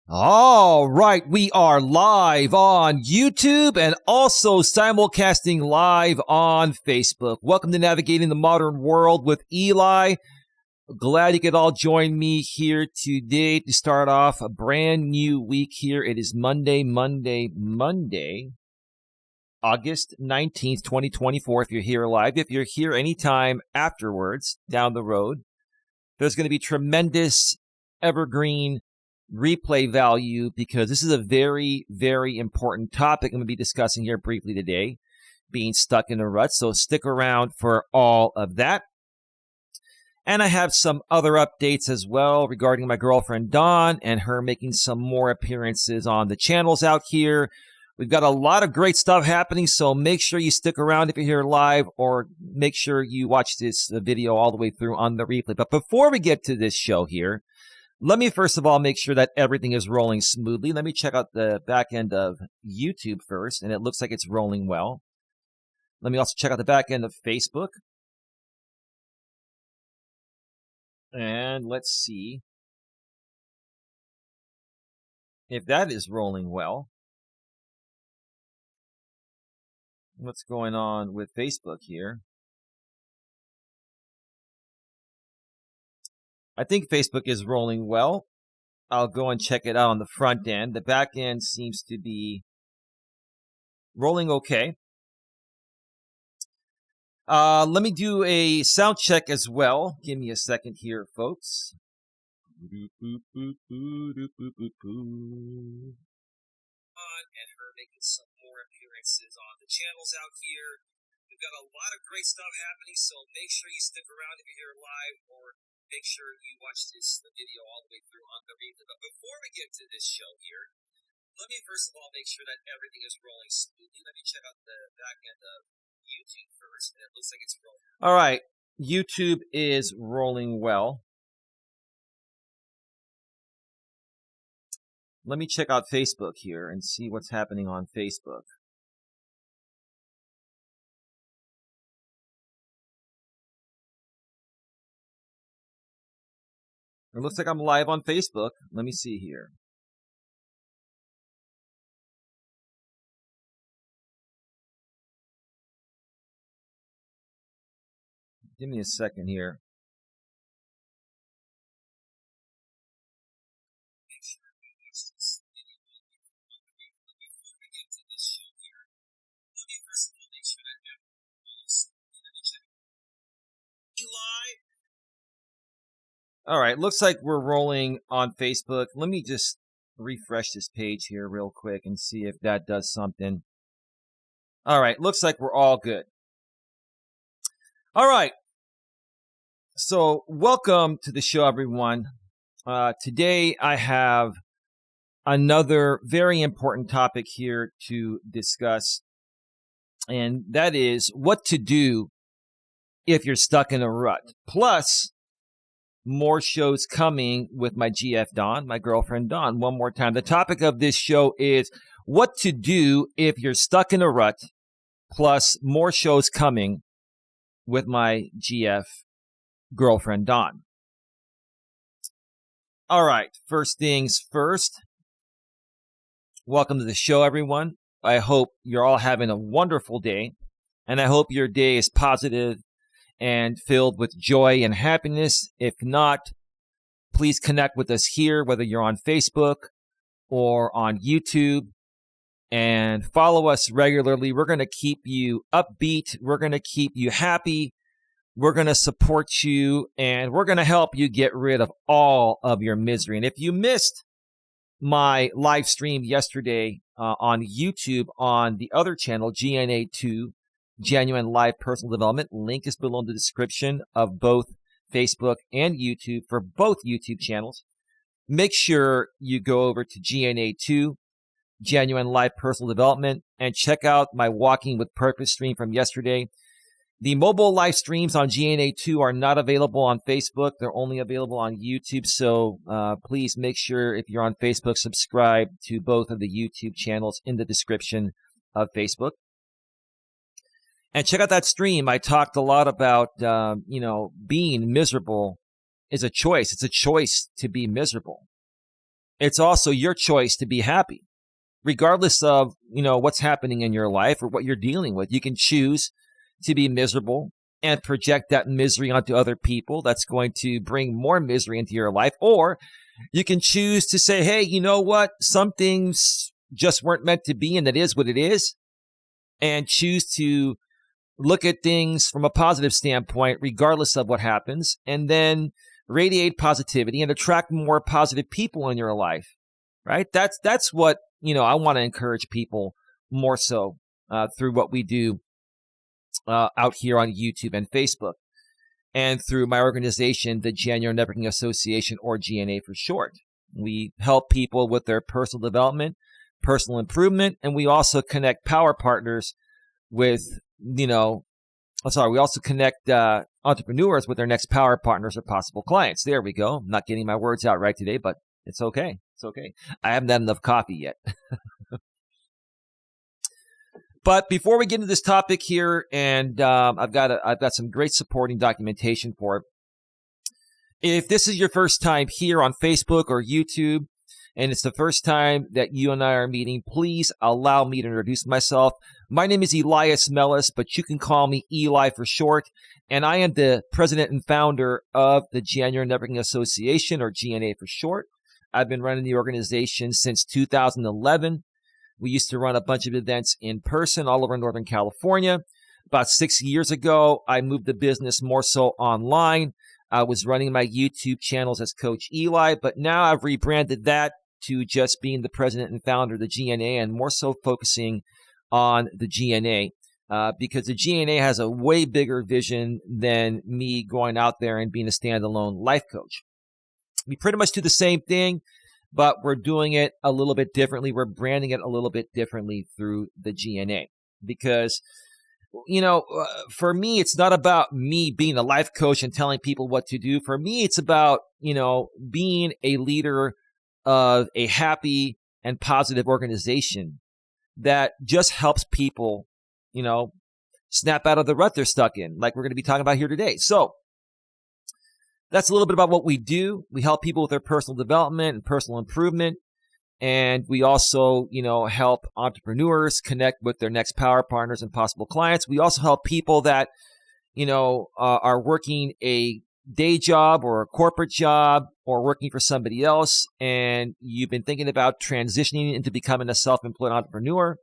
All right, we are live on YouTube and also simulcasting live on Facebook. Welcome to Navigating the Modern World with Eli. Glad you could all join me here today to start off a brand new week here. It is Monday, August 19th, 2024. If you're here live, if you're here anytime afterwards, down the road, there's going to be tremendous evergreen replay value because this is a very, very important topic I'm going to be discussing here briefly today, being stuck in a rut. So stick around for all of that. And I have some other updates as well regarding my girlfriend Dawn and her making some more appearances on the channels out here. We've got a lot of great stuff happening, so make sure you stick around if you're here live, or make sure you watch this video all the way through on the replay. But before we get to this show here, let me first of all make sure that everything is rolling smoothly. Let me check out the back end of YouTube first, and it looks like it's rolling well. Let me also check out the back end of Facebook. And let's see if that is rolling well. What's going on with Facebook here? I think Facebook is rolling well. I'll go and check it out on the front end. The back end seems to be rolling okay. Let me do a sound check as well. Give me a second here, folks. And her making some more appearances on the channels out here. We've got a lot of great stuff happening, so make sure you stick around if you're here live, or make sure you watch the video all the way through on the replay. But before we get to this show here, let me first of all make sure that everything is rolling smoothly. Let me check out the back end of YouTube first, and it looks like it's rolling. All right, YouTube is rolling well. Let me check out Facebook here and see what's happening on Facebook. It looks like I'm live on Facebook. Let me see here. Give me a second here. Make sure you watch this video before we get to this show here. Let me first of all make sure that Eli. All right, looks like we're rolling on Facebook. Let me just refresh this page here real quick and see if that does something. All right, looks like we're all good. All right. So welcome to the show, everyone. Today I have another very important topic here to discuss, and that is what to do if you're stuck in a rut. Plus, more shows coming with my GF Dawn, my girlfriend Dawn. One more time. The topic of this show is what to do if you're stuck in a rut, plus more shows coming with my GF girlfriend Dawn. All right, first things first. Welcome to the show, everyone. I hope you're all having a wonderful day, and I hope your day is positive and filled with joy and happiness. If not, please connect with us here, whether you're on Facebook or on YouTube, and follow us regularly. We're going to keep you upbeat. We're going to keep you happy. We're going to support you, and we're going to help you get rid of all of your misery. And if you missed my live stream yesterday on YouTube on the other channel, GNA2, Genuine Live Personal Development, link is below in the description of both Facebook and YouTube for both YouTube channels. Make sure you go over to GNA2, Genuine Live Personal Development, and check out my Walking with Purpose stream from yesterday. The mobile live streams on GNA2 are not available on Facebook. They're only available on YouTube. So please make sure if you're on Facebook, subscribe to both of the YouTube channels in the description of Facebook. And check out that stream. I talked a lot about, being miserable is a choice. It's a choice to be miserable. it's also your choice to be happy, regardless of, what's happening in your life or what you're dealing with. You can choose to be miserable and project that misery onto other people. That's going to bring more misery into your life. Or you can choose to say, hey, you know what? Some things just weren't meant to be, and that is what it is. And choose to look at things from a positive standpoint, regardless of what happens, and then radiate positivity and attract more positive people in your life, right? That's what, I want to encourage people more so through what we do out here on YouTube and Facebook, and through my organization, the January Networking Association, or GNA for short. We help people with their personal development, personal improvement, and we also connect power partners with, we also connect entrepreneurs with their next power partners or possible clients. There we go. I'm not getting my words out right today, but it's okay. It's okay. I haven't had enough coffee yet. But before we get into this topic here, and I've got some great supporting documentation for it. If this is your first time here on Facebook or YouTube, and it's the first time that you and I are meeting, please allow me to introduce myself. My name is Elias Melas, but you can call me Eli for short, and I am the president and founder of the January Networking Association, or GNA for short. I've been running the organization since 2011. We used to run a bunch of events in person all over Northern California. About 6 years ago, I moved the business more so online. I was running my YouTube channels as Coach Eli, but now I've rebranded that to just being the president and founder of the GNA, and more so focusing on the GNA because the GNA has a way bigger vision than me going out there and being a standalone life coach. We pretty much do the same thing, but we're doing it a little bit differently. We're branding it a little bit differently through the GNA because, for me, it's not about me being a life coach and telling people what to do. For me, it's about, being a leader of a happy and positive organization that just helps people, snap out of the rut they're stuck in, like we're going to be talking about here today. So that's a little bit about what we do. We help people with their personal development and personal improvement. And we also, help entrepreneurs connect with their next power partners and possible clients. We also help people that, are working a day job or a corporate job or working for somebody else, and you've been thinking about transitioning into becoming a self-employed entrepreneur.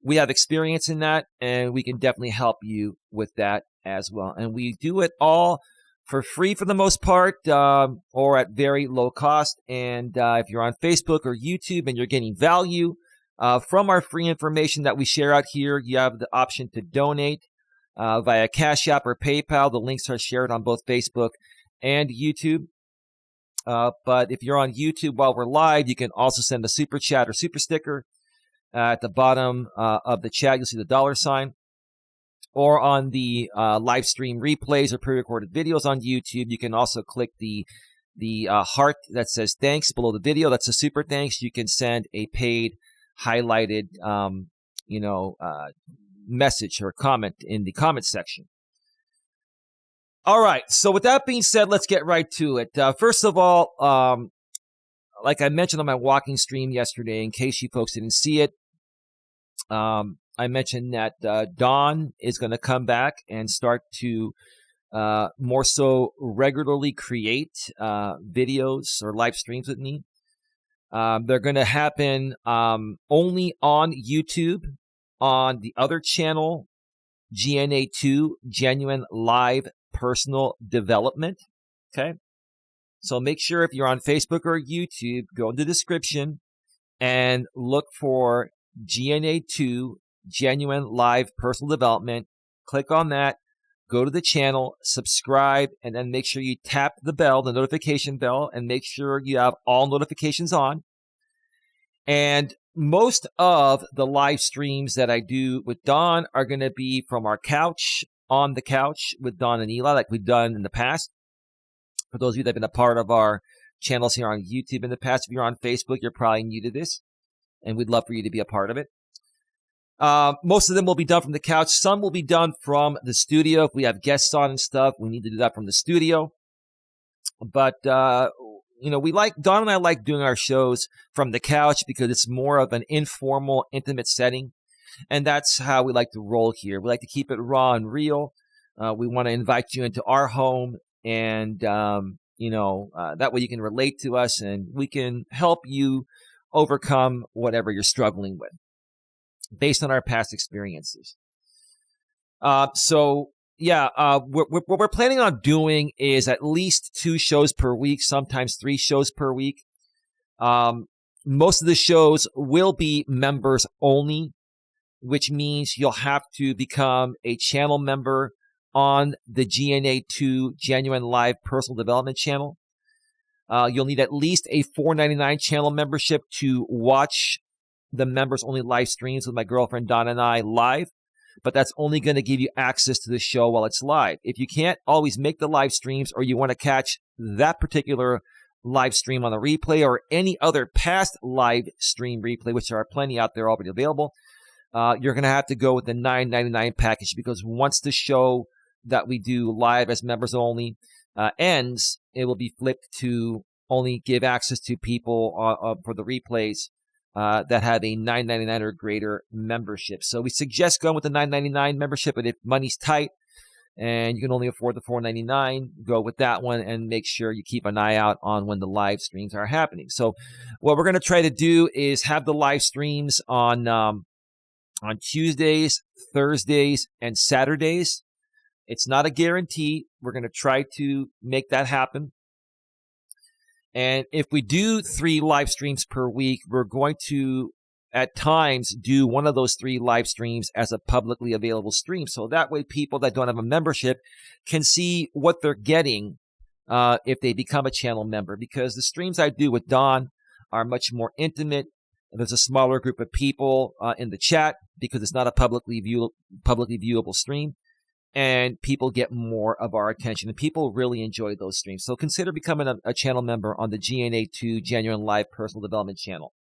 We have experience in that, and we can definitely help you with that as well. And we do it all for free for the most part, or at very low cost. And if you're on Facebook or YouTube and you're getting value from our free information that we share out here, you have the option to donate via Cash App or PayPal. The links are shared on both Facebook and YouTube. But if you're on YouTube while we're live, you can also send a super chat or super sticker. At the bottom of the chat, you'll see the $. Or on the live stream replays or pre-recorded videos on YouTube, you can also click the heart that says thanks below the video. That's a super thanks. You can send a paid highlighted, message or comment in the comment section. All right. So with that being said, let's get right to it. First of all, like I mentioned on my walking stream yesterday, in case you folks didn't see it, I mentioned that Dawn is going to come back and start to more so regularly create videos or live streams with me. They're going to happen only on YouTube, on the other channel, GNA2, Genuine Live Personal Development. Okay? So make sure if you're on Facebook or YouTube, go in the description and look for GNA2, Genuine Live Personal Development. Click on that, go to the channel, subscribe, and then make sure you tap the bell, the notification bell, and make sure you have all notifications on. And most of the live streams that I do with Dawn are going to be from our couch, on the couch with Dawn and Eli, like we've done in the past. For those of you that have been a part of our channels here on YouTube in the past, if you're on Facebook, you're probably new to this, and we'd love for you to be a part of it. Most of them will be done from the couch. Some will be done from the studio. If we have guests on and stuff, we need to do that from the studio. But, Dawn and I like doing our shows from the couch because it's more of an informal, intimate setting. And that's how we like to roll here. We like to keep it raw and real. We want to invite you into our home, and that way you can relate to us and we can help you overcome whatever you're struggling with based on our past experiences. What we're planning on doing is at least 2 shows per week, sometimes 3 shows per week. Most of the shows will be members only, which means you'll have to become a channel member on the GNA2 Genuine Live Personal Development channel. You'll need at least a $4.99 channel membership to watch the members only live streams with my girlfriend Donna and I live, but that's only going to give you access to the show while it's live. If you can't always make the live streams, or you want to catch that particular live stream on the replay or any other past live stream replay, which there are plenty out there already available, you're going to have to go with the $9.99 package, because once the show that we do live as members only ends, it will be flipped to only give access to people for the replays that have a $9.99 or greater membership. So we suggest going with the $9.99 membership, but if money's tight and you can only afford the $4.99, go with that one, and make sure you keep an eye out on when the live streams are happening. So what we're going to try to do is have the live streams on Tuesdays, Thursdays, and Saturdays. It's not a guarantee. We're going to try to make that happen. And if we do 3 live streams per week, we're going to, at times, do one of those 3 live streams as a publicly available stream. So that way people that don't have a membership can see what they're getting if they become a channel member. Because the streams I do with Dawn are much more intimate. There's a smaller group of people in the chat because it's not a publicly viewable stream. And people get more of our attention, and people really enjoy those streams. So consider becoming a channel member on the GNA2 Genuine Live Personal Development channel.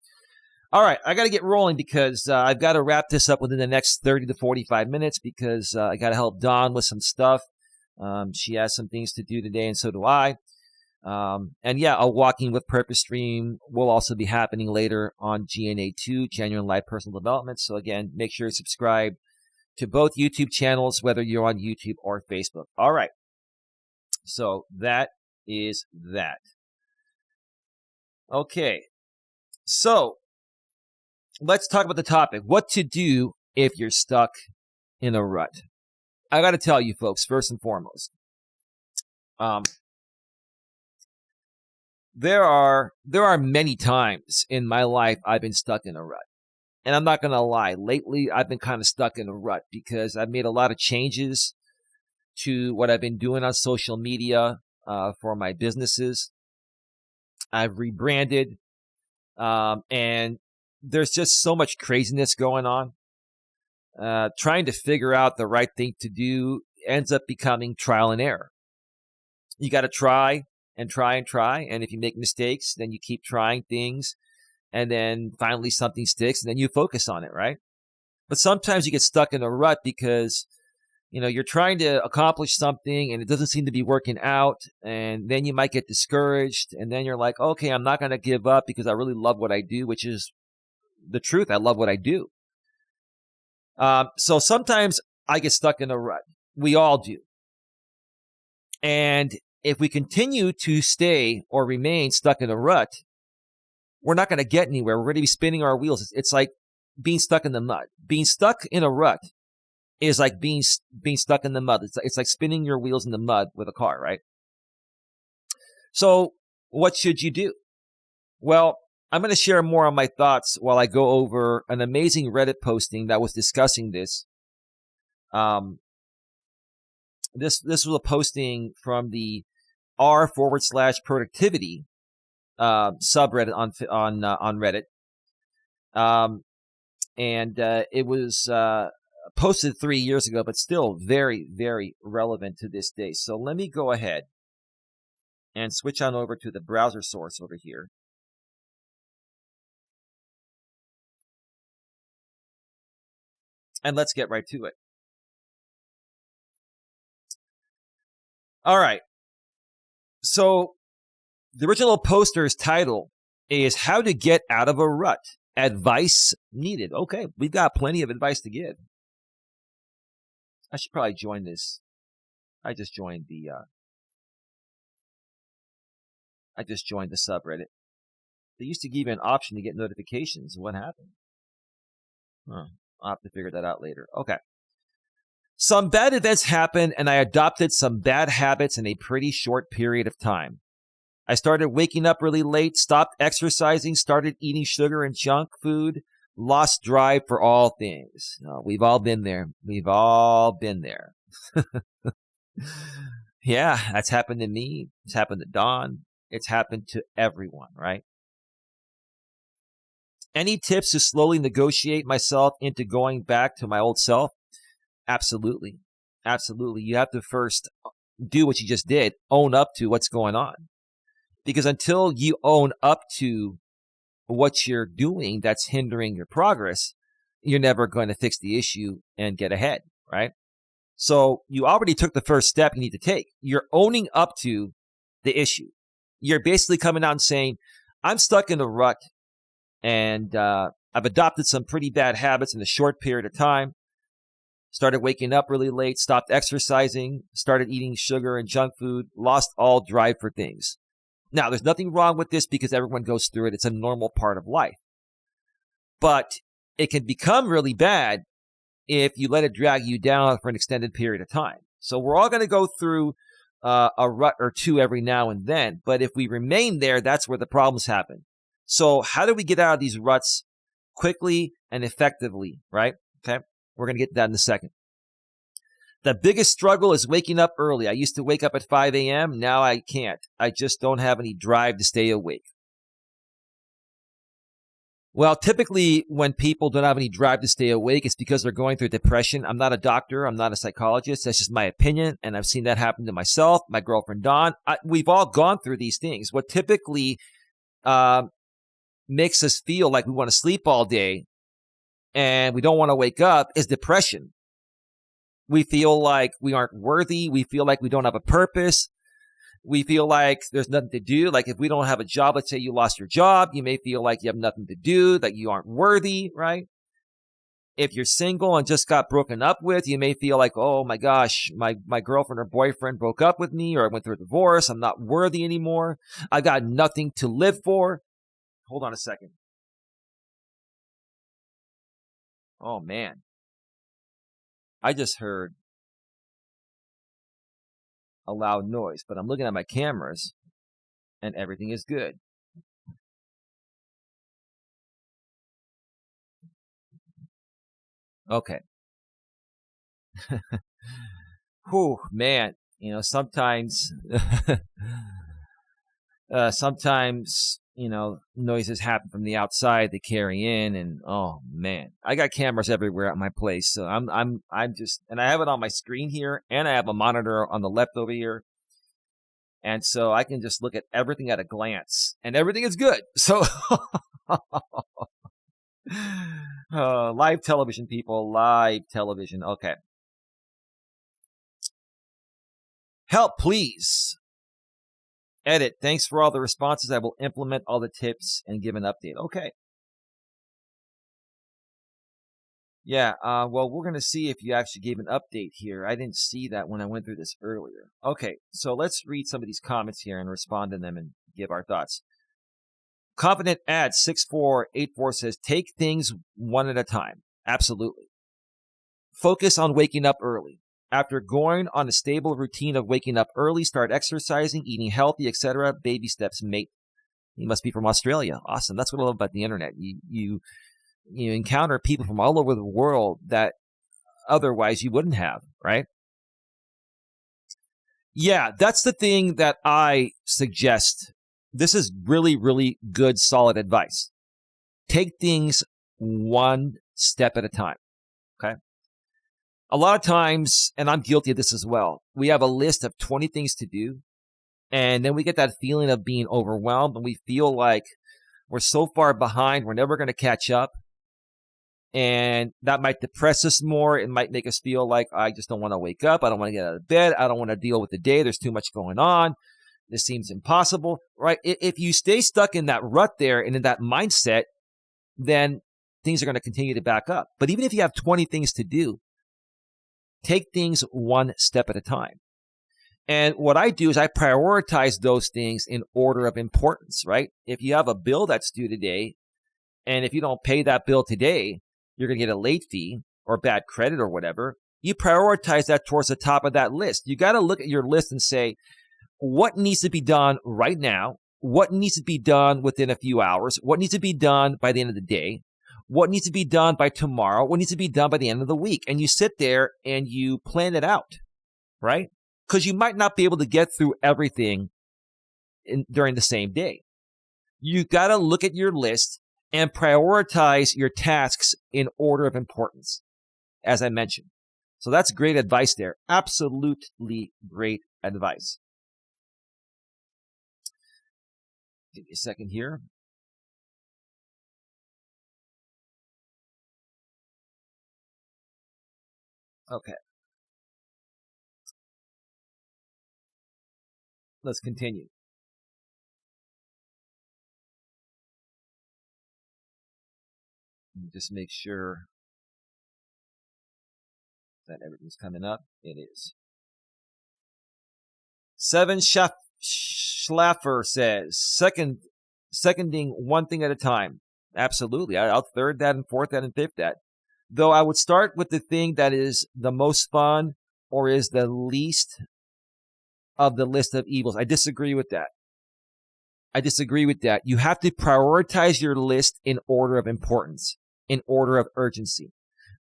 All right, I got to get rolling because I've got to wrap this up within the next 30 to 45 minutes because I got to help Dawn with some stuff. She has some things to do today, and so do I. A Walking with Purpose stream will also be happening later on GNA2, Genuine Live Personal Development. So again, make sure you subscribe to both YouTube channels, whether you're on YouTube or Facebook. All right. So that is that. Okay. So let's talk about the topic. What to do if you're stuck in a rut. I got to tell you, folks, first and foremost, there are many times in my life I've been stuck in a rut. And I'm not going to lie, lately I've been kind of stuck in a rut because I've made a lot of changes to what I've been doing on social media for my businesses. I've rebranded, and there's just so much craziness going on. Trying to figure out the right thing to do ends up becoming trial and error. You got to try and try and try, and if you make mistakes, then you keep trying things. And then finally something sticks, and then you focus on it, right? But sometimes you get stuck in a rut because, you're trying to accomplish something and it doesn't seem to be working out. And then you might get discouraged. And then you're like, okay, I'm not going to give up because I really love what I do, which is the truth. I love what I do. So sometimes I get stuck in a rut. We all do. And if we continue to stay or remain stuck in a rut, we're not going to get anywhere. We're going to be spinning our wheels. It's like being stuck in the mud. Being stuck in a rut is like being stuck in the mud. It's like spinning your wheels in the mud with a car, right? So what should you do? Well, I'm going to share more on my thoughts while I go over an amazing Reddit posting that was discussing this. This was a posting from the r/productivity subreddit on Reddit, and it was posted 3 years ago, but still very, very relevant to this day. So let me go ahead and switch on over to the browser source over here. And let's get right to it. All right. So The original poster's title is How to Get Out of a Rut. Advice Needed. Okay, we've got plenty of advice to give. I should probably join this. I just joined the subreddit. They used to give you an option to get notifications. What happened? I'll have to figure that out later. Okay. Some bad events happened, and I adopted some bad habits in a pretty short period of time. I started waking up really late, stopped exercising, started eating sugar and junk food, lost drive for all things. We've all been there. We've all been there. Yeah, that's happened to me. It's happened to Dawn. It's happened to everyone, right? Any tips to slowly negotiate myself into going back to my old self? Absolutely. Absolutely. You have to first do what you just did, own up to what's going on. Because until you own up to what you're doing that's hindering your progress, you're never going to fix the issue and get ahead, right? So you already took the first step you need to take. You're owning up to the issue. You're basically coming out and saying, I'm stuck in a rut and I've adopted some pretty bad habits in a short period of time. Started waking up really late, stopped exercising, started eating sugar and junk food, lost all drive for things. Now, there's nothing wrong with this because everyone goes through it. It's a normal part of life. But it can become really bad if you let it drag you down for an extended period of time. So we're all going to go through a rut or two every now and then. But if we remain there, that's where the problems happen. So how do we get out of these ruts quickly and effectively, right? Okay, we're going to get to that in a second. The biggest struggle is waking up early. I used to wake up at 5 a.m. Now I can't. I just don't have any drive to stay awake. Well, typically when people don't have any drive to stay awake, it's because they're going through depression. I'm not a doctor. I'm not a psychologist. That's just my opinion. And I've seen that happen to myself, my girlfriend, Dawn. We've all gone through these things. What typically makes us feel like we want to sleep all day and we don't want to wake up is depression. We feel like we aren't worthy. We feel like we don't have a purpose. We feel like there's nothing to do. Like if we don't have a job, let's say you lost your job, you may feel like you have nothing to do, that you aren't worthy, right? If you're single and just got broken up with, you may feel like, oh my gosh, my girlfriend or boyfriend broke up with me, or I went through a divorce. I'm not worthy anymore. I got nothing to live for. Hold on a second. Oh man. I just heard a loud noise, but I'm looking at my cameras and everything is good. Okay. Whew, man. You know, sometimes, noises happen from the outside they carry in, and oh man, I got cameras everywhere at my place. So I'm just, and I have it on my screen here, and I have a monitor on the left over here. And so I can just look at everything at a glance, and everything is good. So live television, people, live television. Okay. Help, please. Edit. Thanks for all the responses. I will implement all the tips and give an update. Okay. Yeah, well, we're going to see if you actually gave an update here. I didn't see that when I went through this earlier. Okay, so let's read some of these comments here and respond to them and give our thoughts. Confident Ad 6484 says, take things one at a time. Absolutely. Focus on waking up early. After going on a stable routine of waking up early, start exercising, eating healthy, etc. Baby steps, mate. You must be from Australia. Awesome. That's what I love about the internet. You encounter people from all over the world that otherwise you wouldn't have, right? Yeah, that's the thing that I suggest. This is really, really good, solid advice. Take things one step at a time, okay? A lot of times, and I'm guilty of this as well, we have a list of 20 things to do, and then we get that feeling of being overwhelmed, and we feel like we're so far behind, we're never going to catch up. And that might depress us more. It might make us feel like I just don't want to wake up. I don't want to get out of bed. I don't want to deal with the day. There's too much going on. This seems impossible, right? If you stay stuck in that rut there and in that mindset, then things are going to continue to back up. But even if you have 20 things to do, take things one step at a time. And what I do is I prioritize those things in order of importance, right? If you have a bill that's due today, and if you don't pay that bill today, you're going to get a late fee or bad credit or whatever. You prioritize that towards the top of that list. You got to look at your list and say, what needs to be done right now? What needs to be done within a few hours? What needs to be done by the end of the day? What needs to be done by tomorrow? What needs to be done by the end of the week? And you sit there and you plan it out, right? Because you might not be able to get through everything during the same day. You got to look at your list and prioritize your tasks in order of importance, as I mentioned. So that's great advice there. Absolutely great advice. Give me a second here. Okay. Let's continue. Let me just make sure that everything's coming up. It is. 7 Schlaffer says, seconding one thing at a time. Absolutely. I'll third that and fourth that and fifth that. Though I would start with the thing that is the most fun or is the least of the list of evils. I disagree with that. You have to prioritize your list in order of importance, in order of urgency.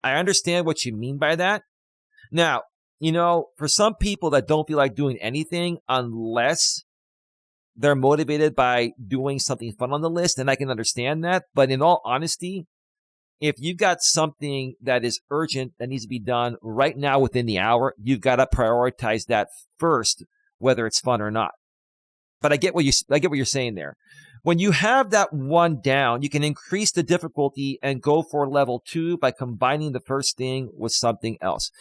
I understand what you mean by that. Now, for some people that don't feel like doing anything unless they're motivated by doing something fun on the list, and I can understand that. But in all honesty, if you've got something that is urgent that needs to be done right now within the hour, you've got to prioritize that first, whether it's fun or not. But I get what you're saying there. When you have that one down, you can increase the difficulty and go for level 2 by combining the first thing with something else.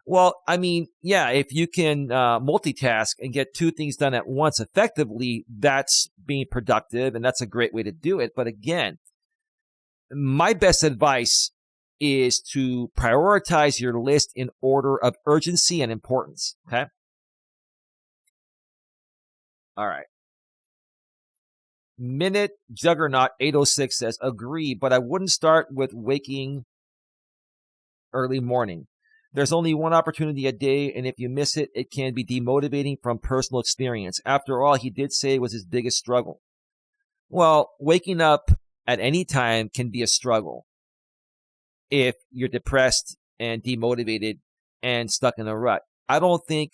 Well, I mean, yeah, if you can multitask and get 2 things done at once effectively, that's being productive, and that's a great way to do it. But again, my best advice is to prioritize your list in order of urgency and importance, okay? All right. Minute Juggernaut 806 says, agree, but I wouldn't start with waking early morning. There's only one opportunity a day, and if you miss it, it can be demotivating from personal experience. After all, he did say it was his biggest struggle. Well, waking up at any time can be a struggle if you're depressed and demotivated and stuck in a rut. I don't think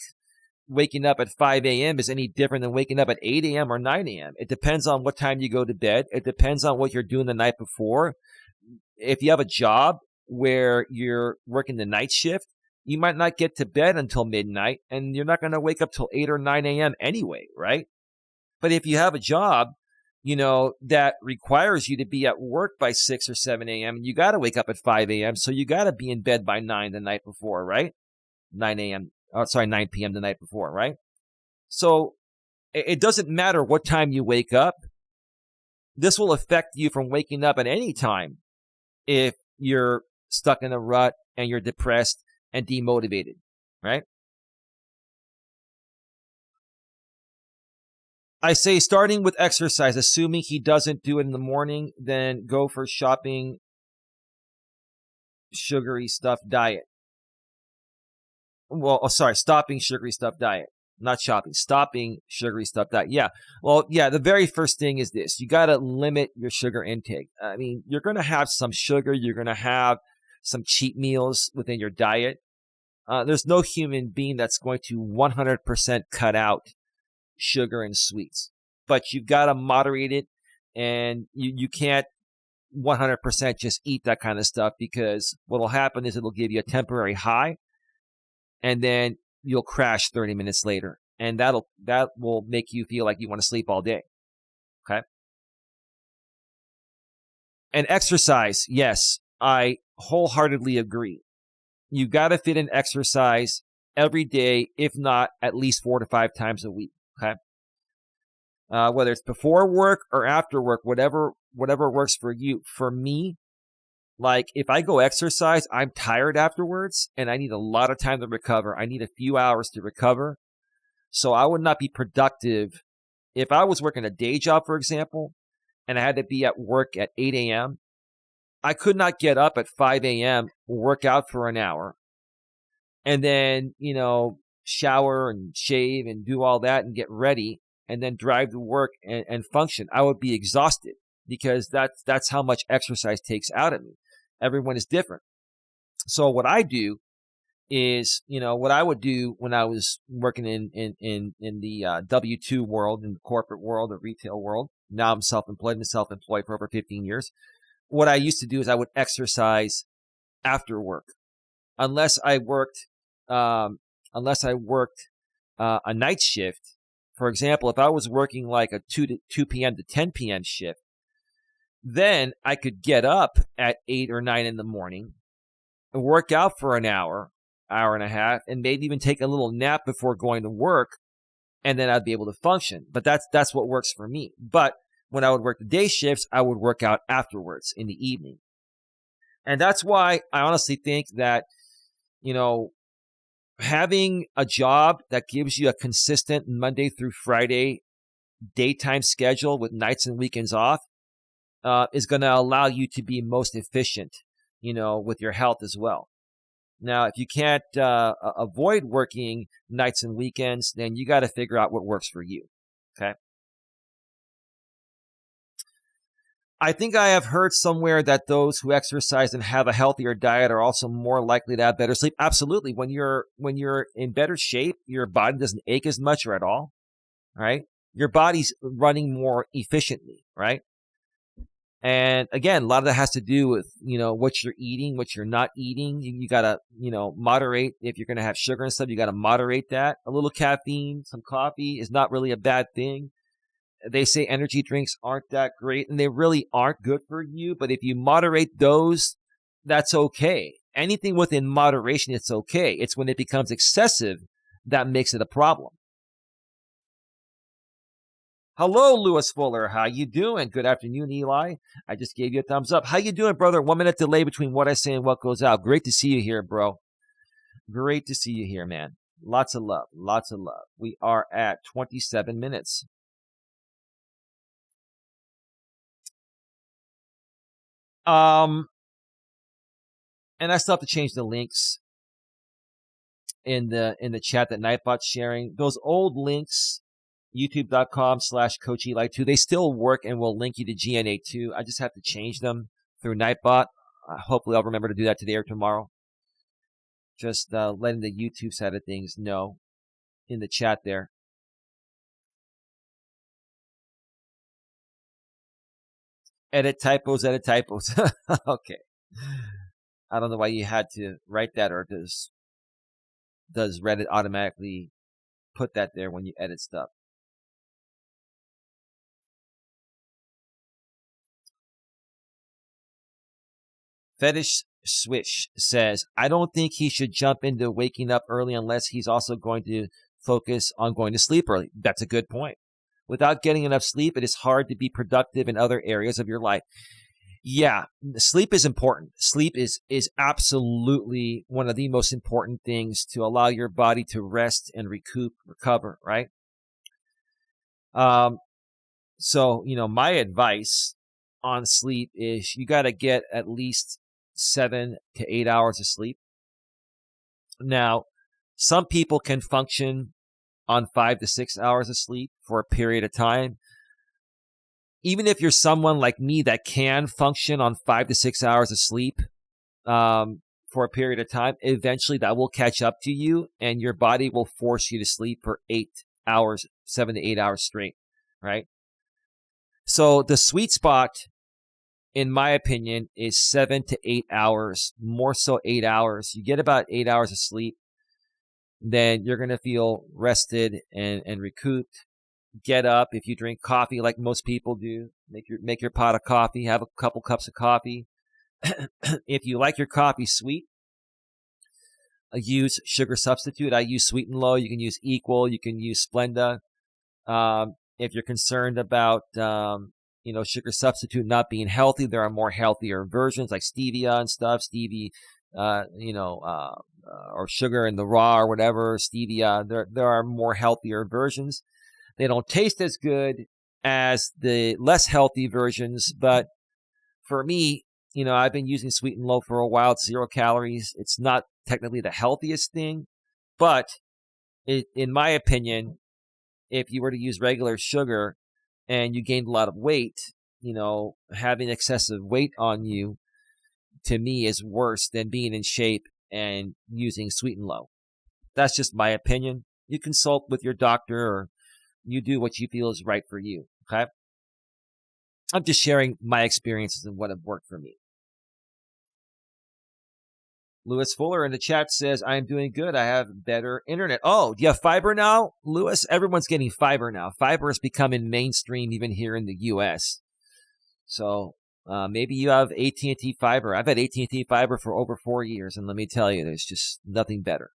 waking up at 5 a.m. is any different than waking up at 8 a.m. or 9 a.m. It depends on what time you go to bed. It depends on what you're doing the night before. If you have a job where you're working the night shift, you might not get to bed until midnight, and you're not going to wake up till 8 or 9 a.m. anyway, right? But if you have a job, that requires you to be at work by 6 or 7 a.m., you got to wake up at 5 a.m., so you got to be in bed by 9 the night before, right? 9 p.m. the night before, right? So it doesn't matter what time you wake up. This will affect you from waking up at any time if you're stuck in a rut and you're depressed and demotivated, right? I say starting with exercise, assuming he doesn't do it in the morning, then go for shopping sugary stuff diet. Stopping sugary stuff diet. Not shopping, stopping sugary stuff diet. Yeah. Well, yeah, the very first thing is this. You got to limit your sugar intake. I mean, you're going to have some sugar. You're going to have some cheat meals within your diet. There's no human being that's going to 100% cut out sugar and sweets. But you've got to moderate it, and you can't 100% just eat that kind of stuff, because what will happen is it'll give you a temporary high, and then you'll crash 30 minutes later, and that will make you feel like you want to sleep all day. Okay? And exercise, yes, I wholeheartedly agree. You got to fit in exercise every day, if not at least 4 to 5 times a week. Okay? whether it's before work or after work, whatever works for you. For me, like if I go exercise, I'm tired afterwards and I need a lot of time to recover. I need a few hours to recover. So I would not be productive. If I was working a day job, for example, and I had to be at work at 8 a.m., I could not get up at 5 a.m., work out for an hour, and then, shower and shave and do all that and get ready and then drive to work and function. I would be exhausted because that's how much exercise takes out of me. Everyone is different. So what I do is, what I would do when I was working in the W-2 world, in the corporate world, the retail world. Now I'm self-employed for over 15 years. What I used to do is I would exercise after work, unless I worked a night shift. For example, if I was working like a 2 p.m. to 10 p.m. shift, then I could get up at 8 or 9 in the morning and work out for an hour and a half, and maybe even take a little nap before going to work, and then I'd be able to function. But that's what works for me. But when I would work the day shifts, I would work out afterwards in the evening. And that's why I honestly think that, having a job that gives you a consistent Monday through Friday daytime schedule with nights and weekends off is going to allow you to be most efficient, with your health as well. Now, if you can't avoid working nights and weekends, then you got to figure out what works for you. Okay. I think I have heard somewhere that those who exercise and have a healthier diet are also more likely to have better sleep. Absolutely. When you're in better shape, your body doesn't ache as much or at all, right? Your body's running more efficiently, right? And again, a lot of that has to do with, what you're eating, what you're not eating. You got to, moderate. If you're going to have sugar and stuff, you got to moderate that. A little caffeine, some coffee is not really a bad thing. They say energy drinks aren't that great, and they really aren't good for you. But if you moderate those, that's okay. Anything within moderation, it's okay. It's when it becomes excessive that makes it a problem. Hello, Lewis Fuller. How you doing? Good afternoon, Eli. I just gave you a thumbs up. How you doing, brother? 1 minute delay between what I say and what goes out. Great to see you here, bro. Great to see you here, man. Lots of love. Lots of love. We are at 27 minutes. And I still have to change the links in the chat that Nightbot's sharing. Those old links, youtube.com/CoachEli2, they still work and will link you to GNA2. I just have to change them through Nightbot. Hopefully I'll remember to do that today or tomorrow. Just letting the YouTube side of things know in the chat there. Edit typos. Okay. I don't know why you had to write that, or does Reddit automatically put that there when you edit stuff? Fetish Swish says, I don't think he should jump into waking up early unless he's also going to focus on going to sleep early. That's a good point. Without getting enough sleep, it is hard to be productive in other areas of your life. Yeah, sleep is important. Sleep is absolutely one of the most important things to allow your body to rest and recover, right? So, my advice on sleep is you got to get at least 7 to 8 hours of sleep. Now, some people can function on 5 to 6 hours of sleep for a period of time. Even if you're someone like me that can function on 5 to 6 hours of sleep for a period of time, eventually that will catch up to you and your body will force you to sleep for 8 hours, 7 to 8 hours straight, right? So the sweet spot, in my opinion, is 7 to 8 hours, more so 8 hours. You get about 8 hours of sleep, then you're going to feel rested and recouped. Get up. If you drink coffee like most people do, make your pot of coffee, have a couple cups of coffee. If you like your coffee sweet, use sugar substitute. I use Sweet and Low. You can use Equal. You can use Splenda. If you're concerned about, sugar substitute not being healthy, there are more healthier versions like stevia and stuff. Or sugar in the raw or whatever, stevia. There are more healthier versions. They don't taste as good as the less healthy versions, but for me, I've been using Sweet and Low for a while. It's 0 calories. It's not technically the healthiest thing, but in my opinion, if you were to use regular sugar and you gained a lot of weight, having excessive weight on you, to me, is worse than being in shape and using Sweet and Low. That's just my opinion. You consult with your doctor, or you do what you feel is right for you, okay? I'm just sharing my experiences and what have worked for me. Lewis Fuller in the chat says, I am doing good. I have better internet. Oh, do you have fiber now, Lewis? Everyone's getting fiber now. Fiber is becoming mainstream even here in the U.S. So maybe you have AT&T fiber. I've had AT&T fiber for over 4 years, and let me tell you, there's just nothing better.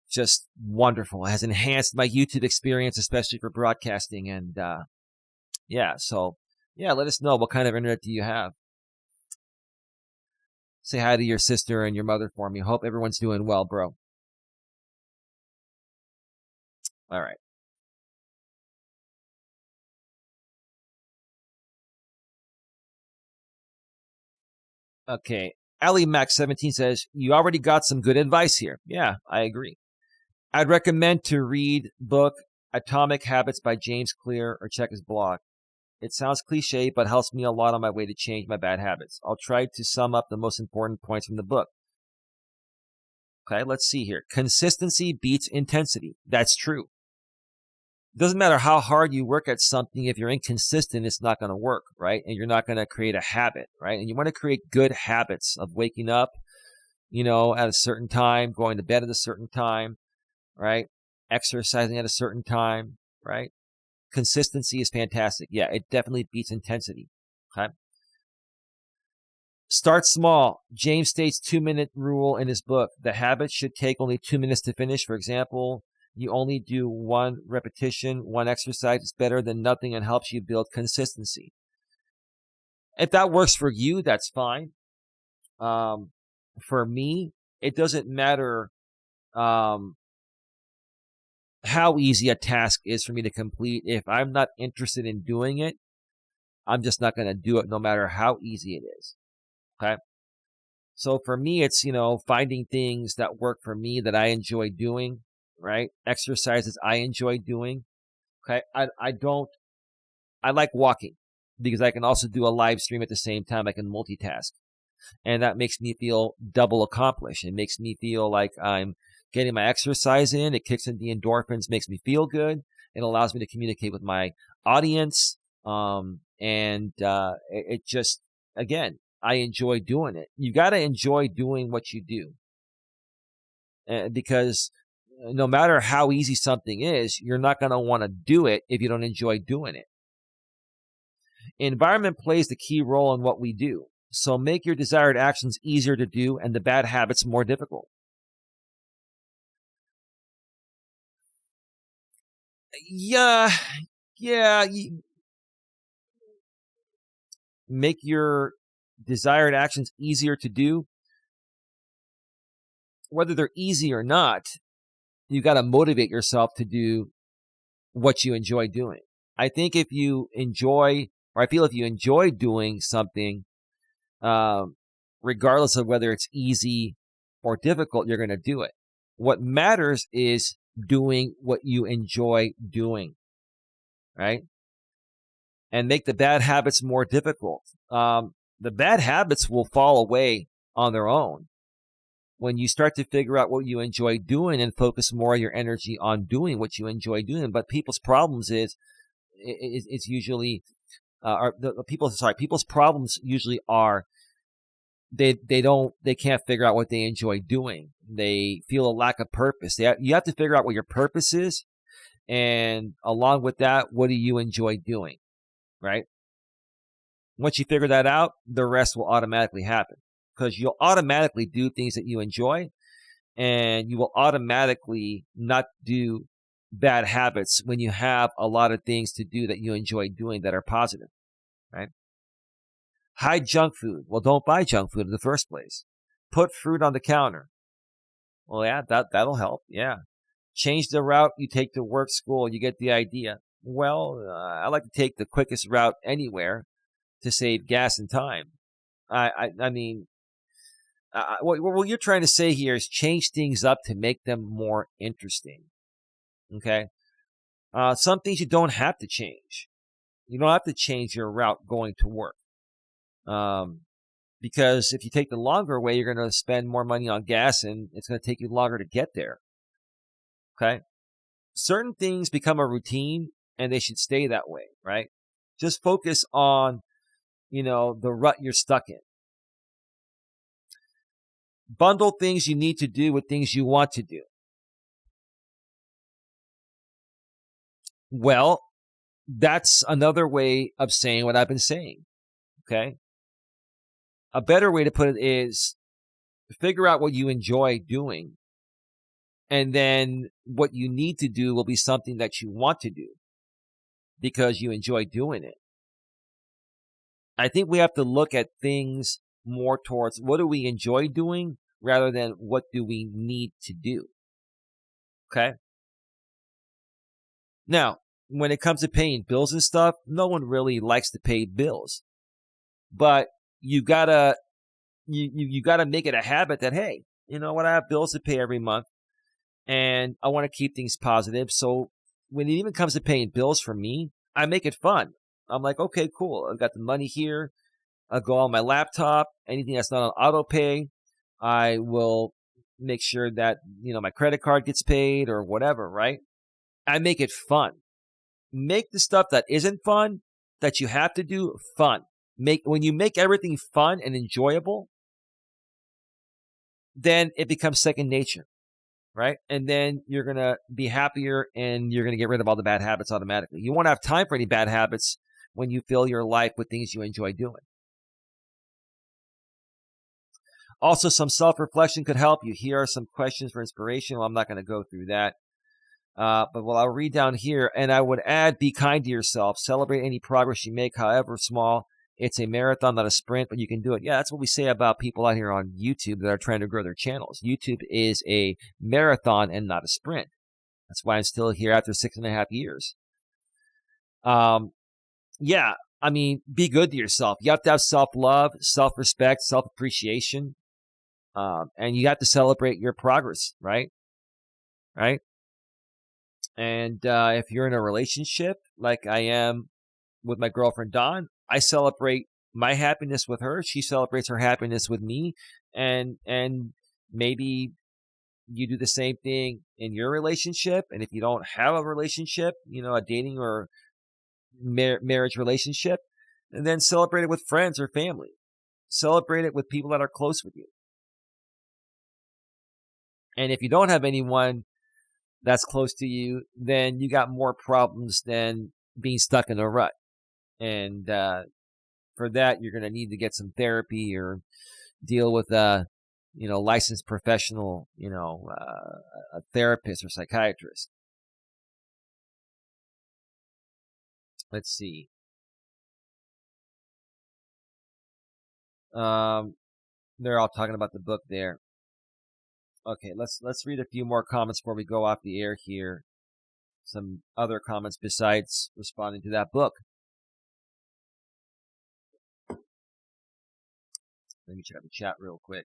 Just wonderful. It has enhanced my YouTube experience, especially for broadcasting. And let us know, what kind of internet do you have? Say hi to your sister and your mother for me. Hope everyone's doing well, bro. All right. Okay. Ali Max 17 says, you already got some good advice here. Yeah, I agree. I'd recommend to read book Atomic Habits by James Clear, or check his blog. It sounds cliche, but helps me a lot on my way to change my bad habits. I'll try to sum up the most important points from the book. Okay, let's see here. Consistency beats intensity. That's true. It doesn't matter how hard you work at something. If you're inconsistent, it's not going to work, right? And you're not going to create a habit, right? And you want to create good habits of waking up, at a certain time, going to bed at a certain time, right? Exercising at a certain time, right? Consistency is fantastic. Yeah, it definitely beats intensity. Okay. Start small. James states 2-minute rule in his book. The habit should take only 2 minutes to finish. For example, you only do 1 repetition, 1 exercise. It's better than nothing and helps you build consistency. If that works for you, that's fine. For me, it doesn't matter how easy a task is for me to complete. If I'm not interested in doing it, I'm just not going to do it, no matter how easy it is. Okay. So for me, it's, finding things that work for me that I enjoy doing, right? Exercises I enjoy doing. Okay. I like walking because I can also do a live stream at the same time. I can multitask, and that makes me feel double accomplished. It makes me feel like I'm getting my exercise in. It kicks in the endorphins, makes me feel good. It allows me to communicate with my audience. It just, again, I enjoy doing it. You got to enjoy doing what you do. Because no matter how easy something is, you're not going to want to do it if you don't enjoy doing it. Environment plays the key role in what we do. So make your desired actions easier to do and the bad habits more difficult. Yeah. Make your desired actions easier to do. Whether they're easy or not, you got to motivate yourself to do what you enjoy doing. I think if you enjoy doing something, regardless of whether it's easy or difficult, you're going to do it. What matters is doing what you enjoy doing, right? And make the bad habits more difficult. The bad habits will fall away on their own when you start to figure out what you enjoy doing and focus more of your energy on doing what you enjoy doing. But people's problems people's problems usually are they can't figure out what they enjoy doing. They feel a lack of purpose. You have to figure out what your purpose is, and along with that, what do you enjoy doing, right? Once you figure that out, the rest will automatically happen, because you'll automatically do things that you enjoy, and you will automatically not do bad habits when you have a lot of things to do that you enjoy doing that are positive, right? Hide junk food. Well, don't buy junk food in the first place. Put fruit on the counter. Well, yeah, that'll help. Yeah. Change the route you take to work, school. You get the idea. Well, I like to take the quickest route anywhere to save gas and time. I mean, what you're trying to say here is change things up to make them more interesting. Okay. Some things you don't have to change. You don't have to change your route going to work. Because if you take the longer way, you're going to spend more money on gas and it's going to take you longer to get there. Okay. Certain things become a routine and they should stay that way, right? Just focus on, the rut you're stuck in. Bundle things you need to do with things you want to do. Well, that's another way of saying what I've been saying. Okay. A better way to put it is figure out what you enjoy doing. And then what you need to do will be something that you want to do because you enjoy doing it. I think we have to look at things more towards what do we enjoy doing rather than what do we need to do. Okay. Now, when it comes to paying bills and stuff, no one really likes to pay bills, but you gotta make it a habit that, hey, you know what? I have bills to pay every month and I want to keep things positive. So when it even comes to paying bills for me, I make it fun. I'm like, okay, cool. I've got the money here. I'll go on my laptop. Anything that's not on auto pay, I will make sure that, my credit card gets paid or whatever, right? I make it fun. Make the stuff that isn't fun, that you have to do, fun. When you make everything fun and enjoyable, then it becomes second nature, right? And then you're going to be happier and you're going to get rid of all the bad habits automatically. You won't have time for any bad habits when you fill your life with things you enjoy doing. Also, some self-reflection could help you. Here are some questions for inspiration. Well, I'm not going to go through that. But I'll read down here, and I would add, be kind to yourself. Celebrate any progress you make, however small. It's a marathon, not a sprint, but you can do it. Yeah, that's what we say about people out here on YouTube that are trying to grow their channels. YouTube is a marathon and not a sprint. That's why I'm still here after 6.5 years. Yeah, I mean, be good to yourself. You have to have self-love, self-respect, self-appreciation. And you have to celebrate your progress, right? Right? And if you're in a relationship like I am with my girlfriend, Dawn, I celebrate my happiness with her. She celebrates her happiness with me. And maybe you do the same thing in your relationship. And if you don't have a relationship, a dating or marriage relationship, and then celebrate it with friends or family. Celebrate it with people that are close with you. And if you don't have anyone that's close to you, then you got more problems than being stuck in a rut. And for that, you're going to need to get some therapy or deal with a licensed professional, a therapist or psychiatrist. Let's see. They're all talking about the book there. Okay, let's read a few more comments before we go off the air here. Some other comments besides responding to that book. Let me check the chat real quick.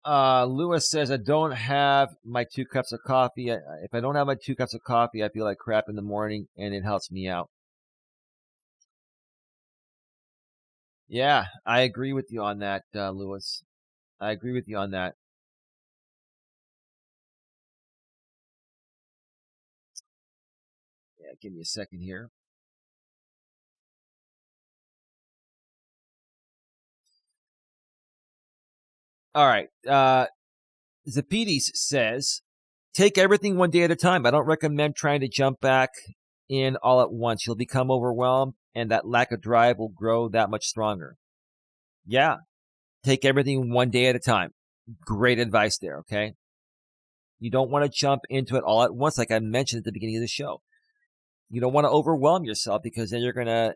Lewis says, I don't have my 2 cups of coffee. If I don't have my 2 cups of coffee, I feel like crap in the morning, and it helps me out. Yeah, I agree with you on that, Lewis. I agree with you on that. Yeah, give me a second here. All right. Zapides says, take everything one day at a time. I don't recommend trying to jump back in all at once. You'll become overwhelmed, and that lack of drive will grow that much stronger. Yeah, take everything one day at a time. Great advice there, okay? You don't want to jump into it all at once, like I mentioned at the beginning of the show. You don't want to overwhelm yourself, because then you're gonna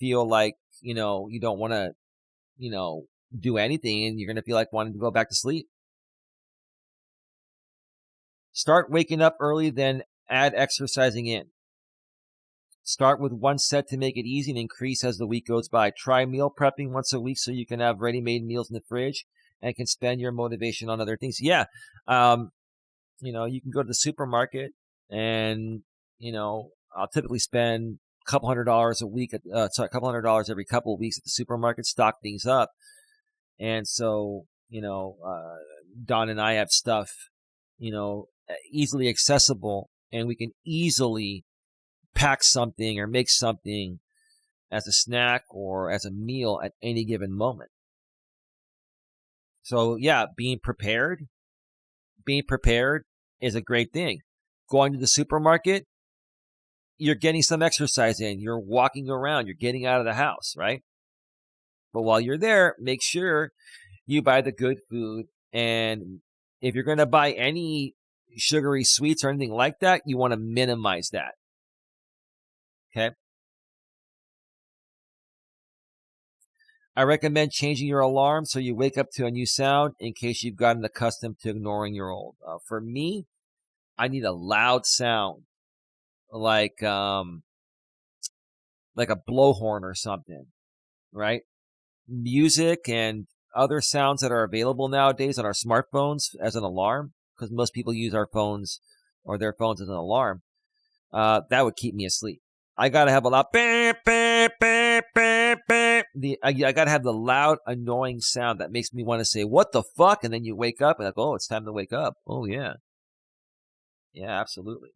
feel like, you don't want to, do anything, and you're gonna feel like wanting to go back to sleep. Start waking up early, then add exercising in. Start with one set to make it easy and increase as the week goes by. Try meal prepping once a week so you can have ready-made meals in the fridge and can spend your motivation on other things. Yeah. You can go to the supermarket and, I'll typically spend a couple $100 a week, a couple $100 every couple of weeks at the supermarket, stock things up. And so, Don and I have stuff, easily accessible, and we can easily pack something or make something as a snack or as a meal at any given moment. So yeah, being prepared is a great thing. Going to the supermarket, you're getting some exercise in, you're walking around, you're getting out of the house, right? But while you're there, make sure you buy the good food. And if you're going to buy any sugary sweets or anything like that, you want to minimize that. Okay. I recommend changing your alarm so you wake up to a new sound in case you've gotten accustomed to ignoring your old. For me, I need a loud sound, like a blowhorn or something, right? Music and other sounds that are available nowadays on our smartphones as an alarm, because most people use our phones or their phones as an alarm. That would keep me asleep. I gotta have a loud I gotta have the loud, annoying sound that makes me want to say, "What the fuck?" And then you wake up and like, oh, it's time to wake up. Oh yeah, yeah, absolutely,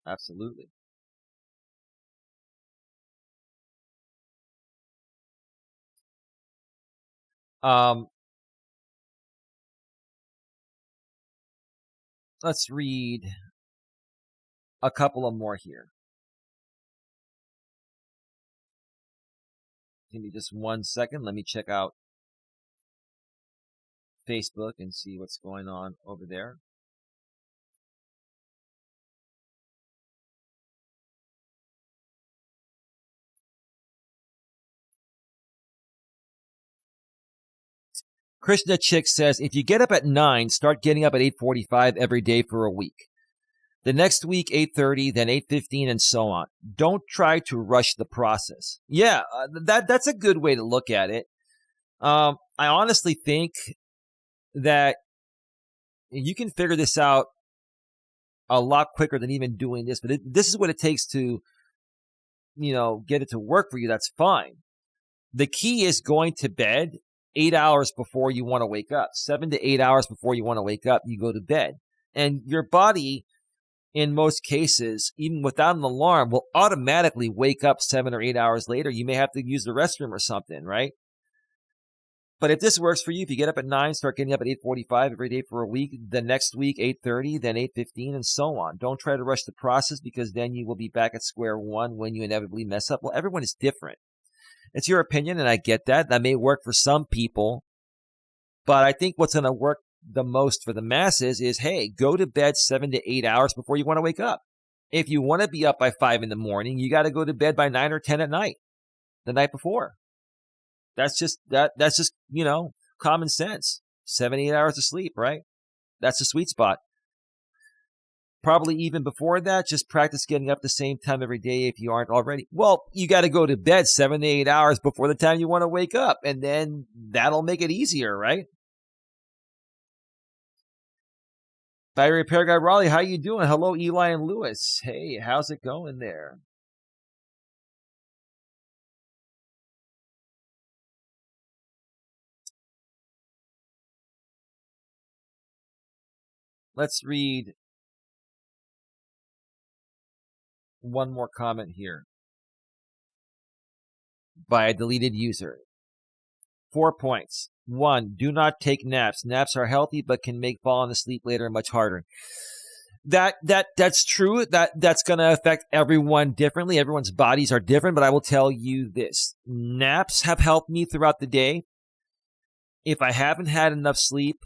absolutely. Um, let's read a couple of more here. Give me just 1 second. Let me check out Facebook and see what's going on over there. Krishna Chick says, if you get up at 9, start getting up at 8:45 every day for a week. The next week, 8:30, then 8:15, and so on. Don't try to rush the process. Yeah, that's a good way to look at it. I honestly think that you can figure this out a lot quicker than even doing this. But this is what it takes to, get it to work for you. That's fine. The key is going to bed 8 hours before you want to wake up. 7 to 8 hours before you want to wake up, you go to bed. And your body, in most cases, even without an alarm, will automatically wake up 7 or 8 hours later. You may have to use the restroom or something, right? But if this works for you, if you get up at 9, start getting up at 8:45 every day for a week, the next week 8:30, then 8:15, and so on. Don't try to rush the process, because then you will be back at square one when you inevitably mess up. Well, everyone is different. It's your opinion, and I get that. That may work for some people. But I think what's going to work the most for the masses is, hey, go to bed 7 to 8 hours before you want to wake up. If you want to be up by 5 in the morning, you got to go to bed by 9 or 10 at night, the night before. That's just, common sense. 7, 8 hours of sleep, right? That's the sweet spot. Probably even before that, just practice getting up the same time every day if you aren't already. Well, you got to go to bed 7 to 8 hours before the time you want to wake up, and then that'll make it easier, right? By Repair Guy Raleigh, how you doing? Hello, Eli and Lewis. Hey, how's it going there? Let's read one more comment here by a deleted user. 4 points. One, do not take naps. Naps are healthy, but can make falling asleep later much harder. That's true. That's going to affect everyone differently. Everyone's bodies are different, but I will tell you this. Naps have helped me throughout the day. If I haven't had enough sleep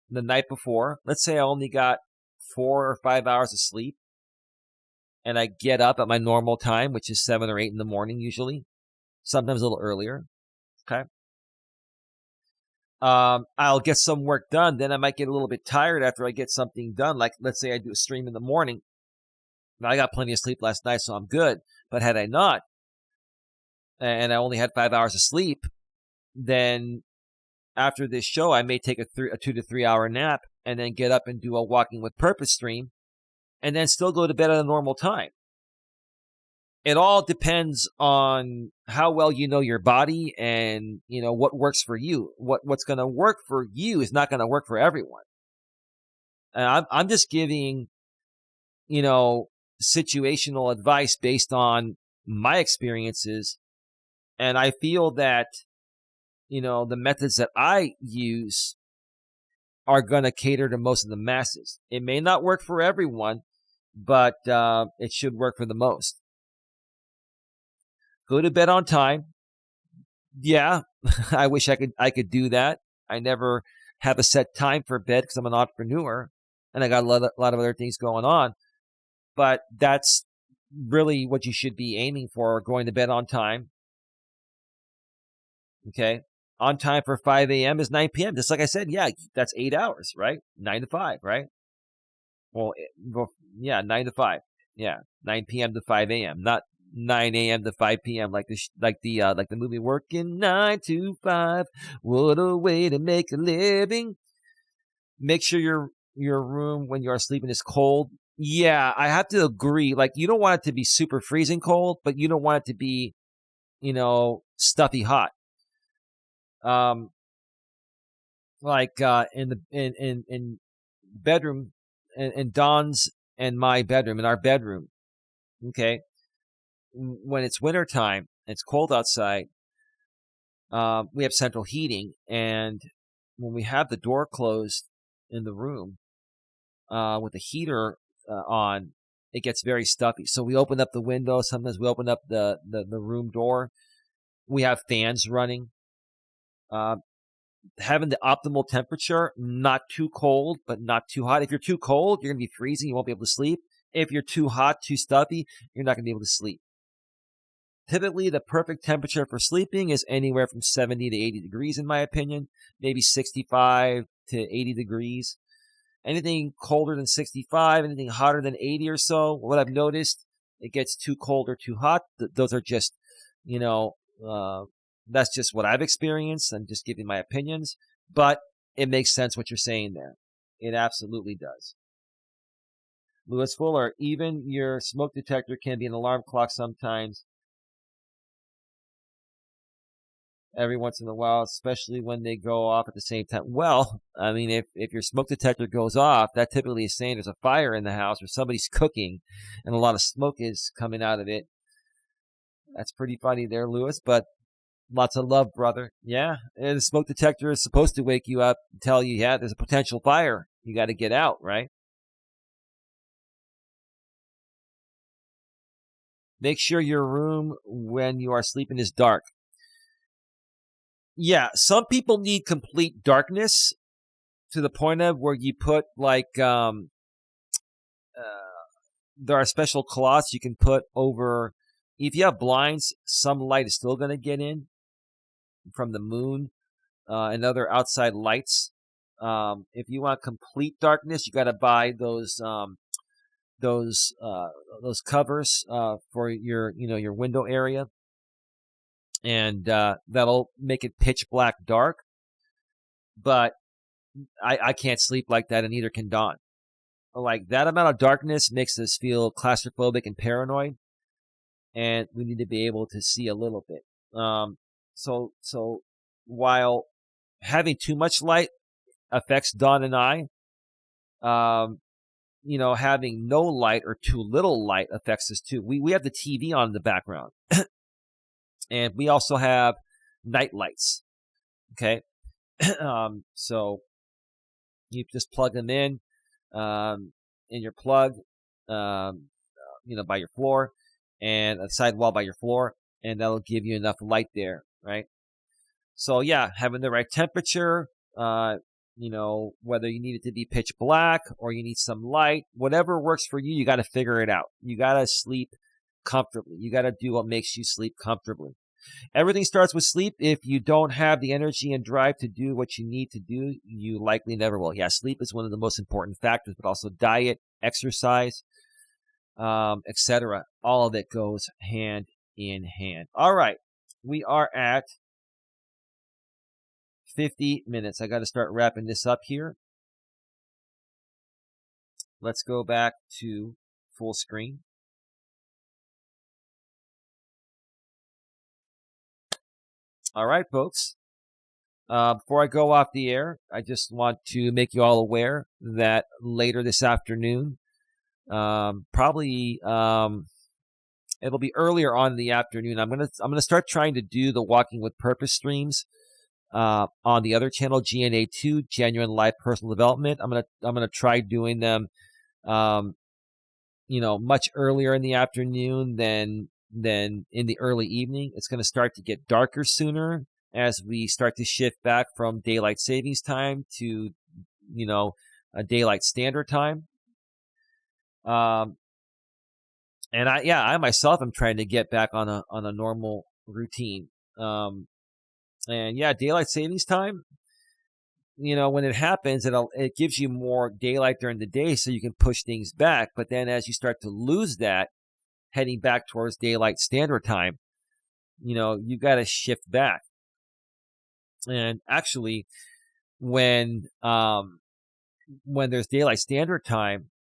the night before, let's say I only got 4 or 5 hours of sleep, and I get up at my normal time, which is 7 or 8 in the morning usually, sometimes a little earlier, okay? I'll get some work done. Then I might get a little bit tired after I get something done. Like, let's say I do a stream in the morning. Now, I got plenty of sleep last night, so I'm good. But had I not, and I only had 5 hours of sleep, then after this show, I may take a 2 to 3 hour nap and then get up and do a Walking with Purpose stream and then still go to bed at a normal time. It all depends on how well you know your body and, what works for you. What's going to work for you is not going to work for everyone. And I'm just giving, situational advice based on my experiences. And I feel that, the methods that I use are going to cater to most of the masses. It may not work for everyone, but it should work for the most. Go to bed on time. Yeah, I wish I could do that. I never have a set time for bed because I'm an entrepreneur and I got a lot of other things going on. But that's really what you should be aiming for, going to bed on time. Okay. On time for 5 a.m. is 9 p.m. Just like I said, yeah, that's 8 hours, right? 9 to 5, right? Well, yeah, 9 to 5. Yeah, 9 p.m. to 5 a.m. Not 9 a.m. to 5 p.m. like the movie Working 9 to 5. What a way to make a living. Make sure your room when you are sleeping is cold. Yeah, I have to agree. Like, you don't want it to be super freezing cold, but you don't want it to be, stuffy hot. In bedroom, in Don's and my bedroom, in our bedroom. Okay. When it's wintertime, it's cold outside, we have central heating. And when we have the door closed in the room with the heater on, it gets very stuffy. So we open up the window. Sometimes we open up the room door. We have fans running. Having the optimal temperature, not too cold, but not too hot. If you're too cold, you're going to be freezing. You won't be able to sleep. If you're too hot, too stuffy, you're not going to be able to sleep. Typically, the perfect temperature for sleeping is anywhere from 70 to 80 degrees, in my opinion, maybe 65 to 80 degrees. Anything colder than 65, anything hotter than 80 or so, what I've noticed, it gets too cold or too hot. Those are just, that's just what I've experienced. I'm just giving my opinions, but it makes sense what you're saying there. It absolutely does. Lewis Fuller, even your smoke detector can be an alarm clock sometimes. Every once in a while, especially when they go off at the same time. Well, I mean, if your smoke detector goes off, that typically is saying there's a fire in the house or somebody's cooking and a lot of smoke is coming out of it. That's pretty funny there, Lewis, but lots of love, brother. Yeah, and the smoke detector is supposed to wake you up and tell you, yeah, there's a potential fire. You got to get out, right? Make sure your room when you are sleeping is dark. Yeah, some people need complete darkness to the point of where you put there are special cloths you can put over. If you have blinds, some light is still going to get in from the moon and other outside lights. If you want complete darkness, you got to buy those covers for your window area. And that'll make it pitch black dark. But I can't sleep like that, and neither can Dawn. Like, that amount of darkness makes us feel claustrophobic and paranoid, and we need to be able to see a little bit. So while having too much light affects Dawn and I, having no light or too little light affects us too. We have the TV on in the background. And we also have night lights. Okay. So you just plug them in your plug, by your floor, and a sidewall by your floor, and that'll give you enough light there, right? So yeah, having the right temperature, whether you need it to be pitch black or you need some light, whatever works for you, you got to figure it out. You got to sleep comfortably. You got to do what makes you sleep comfortably. Everything starts with sleep. If you don't have the energy and drive to do what you need to do, you likely never will. Yeah, sleep is one of the most important factors, but also diet, exercise, etc. All of it goes hand in hand. All right, we are at 50 minutes. I got to start wrapping this up here. Let's go back to full screen. All right, folks. Before I go off the air, I just want to make you all aware that later this afternoon, probably it'll be earlier on in the afternoon. I'm gonna start trying to do the Walking with Purpose streams on the other channel, GNA2, Genuine Life Personal Development. I'm gonna try doing them, much earlier in the afternoon than in the early evening. It's going to start to get darker sooner as we start to shift back from daylight savings time to, a daylight standard time. And I myself am trying to get back on a normal routine. And yeah, daylight savings time, when it happens, it gives you more daylight during the day so you can push things back. But then as you start to lose that, heading back towards daylight standard time, you got to shift back. And actually, when there's daylight standard time,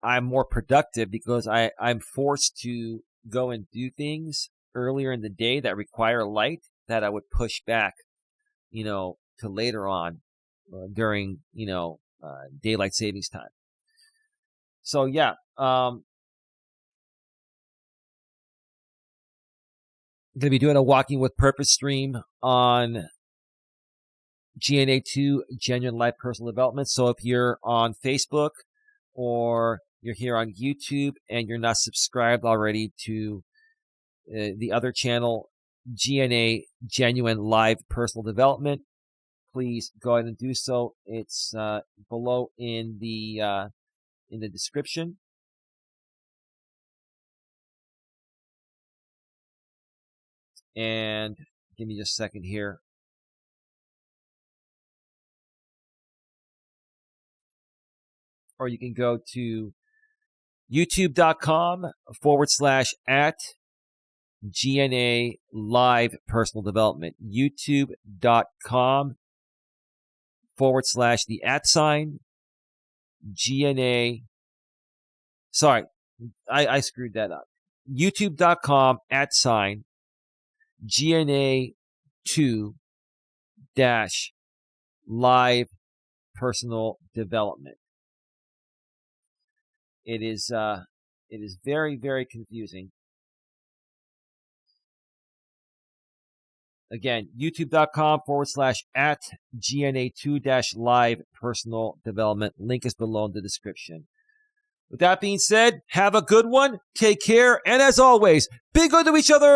I'm more productive because I'm forced to go and do things earlier in the day that require light that I would push back, to later on during, daylight savings time. So yeah, I'm going to be doing a Walking with Purpose stream on GNA2, Genuine Life Personal Development. So if you're on Facebook or you're here on YouTube and you're not subscribed already to the other channel, GNA, Genuine Live Personal Development, please go ahead and do so. It's below in the description. And give me just a second here. Or you can go to youtube.com/@GNA Live Personal Development. youtube.com/the @GNA. Sorry, I screwed that up. youtube.com/GNA2-Live Personal Development. It is very, very confusing. Again, youtube.com/@GNA2-Live Personal Development. Link is below in the description. With that being said, have a good one. Take care. And as always, be good to each other.